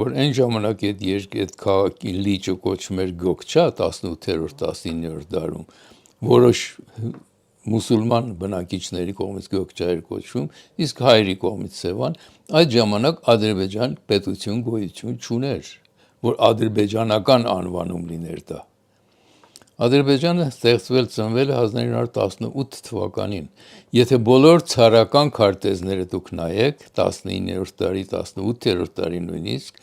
որ այն ժամանակ այդ քաղաքի լիճը կոչվում էր Գոկչա 18-րդ 19-րդ դարում, որոշ մուսուլման բնակիչների կողմից Գոկչա էր կոչվում, իսկ հայերի կողմից Սևան, այդ ժամանակ Ադրբեջան պետություն գոյություն չուներ, որ ադրբեջանական անվանում լիներ դա։ Ադրբեջանը ստեղծվել ծնվել է 1918 թվականին։ Եթե բոլոր ցարական քարտեզները դուք նայեք 19-րդ դարի, 18-րդ դարի նույնիսկ,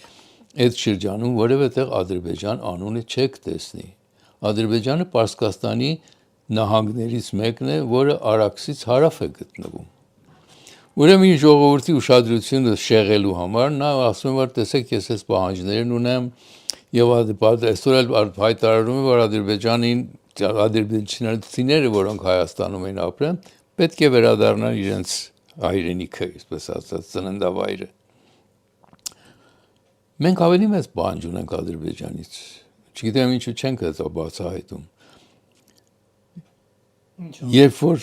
այդ շրջանում որևէ տեղ Ադրբեջան անունը չեք տեսնի։ Ադրբեջանը Պարսկաստանի նահանգներից մեկն է, որը Արաքսից հարավ է գտնվում։ Ուրեմն ժողովրդի ուշադրությունը շեղելու համար նա ասում է, որ տեսեք, ես այս պահանջներն ունեմ, եւ այսօր էլ հայտարարում է, որ ադրբեջանցիները, որոնք Հայաստանում են ապրում, պետք է վերադառնան իրենց հայրենիքը, այսպես ասած, ծննդավայրը։ Մենք ավելի մեծ պահանջ ունենք Ադրբեջանից։ Չգիտեմ ինչու չենք դա բացահայտում։ Երբ որ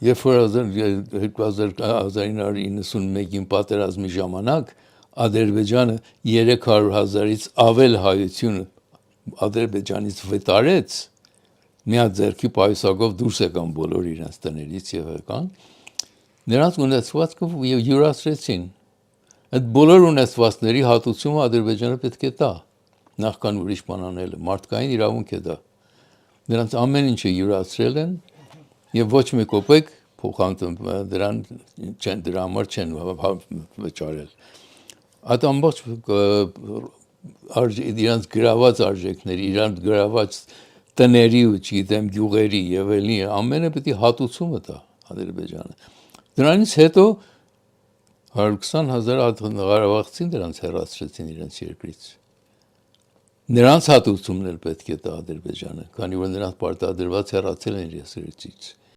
1991-ին պատերազմի ժամանակ Ադրբեջանը 300,000-ից ավել հայություն Ադրբեջանից վտարեց, մի հատ ձեռքի պայուսակով դուրս եկան բոլոր իրենց տներից եւ եկան, նրանց ունեցվածքը յուրացրեցին։ Այդ բոլոր ունեցվածքների հատուցումը Ադրբեջանը պետք է տա, նախքան ուրիշ բան անելը, մարդկային իրավունք է դա։ Նրանց ամեն ինչը յուրացրել են եւ ոչ մի կոպեկ փոխանցում դրա համար չեն վճարել։ Այդ ամբողջ իրանց գրաված արժեքների, իրանց գրաված տների ու չգիտեմ գյուղերի եւ ելնի ամենը պետք է հատուցումը տա Ադրբեջանը։ Դրանից հետո 120,000 ղարաբաղցին դրանց հեռացրեցին իրենց երկրից։ Նրանց հատուցումն էլ պետք է տա Ադրբեջանը, քանի որ նրանց պարտադրված հեռացել են իրենց երկրից։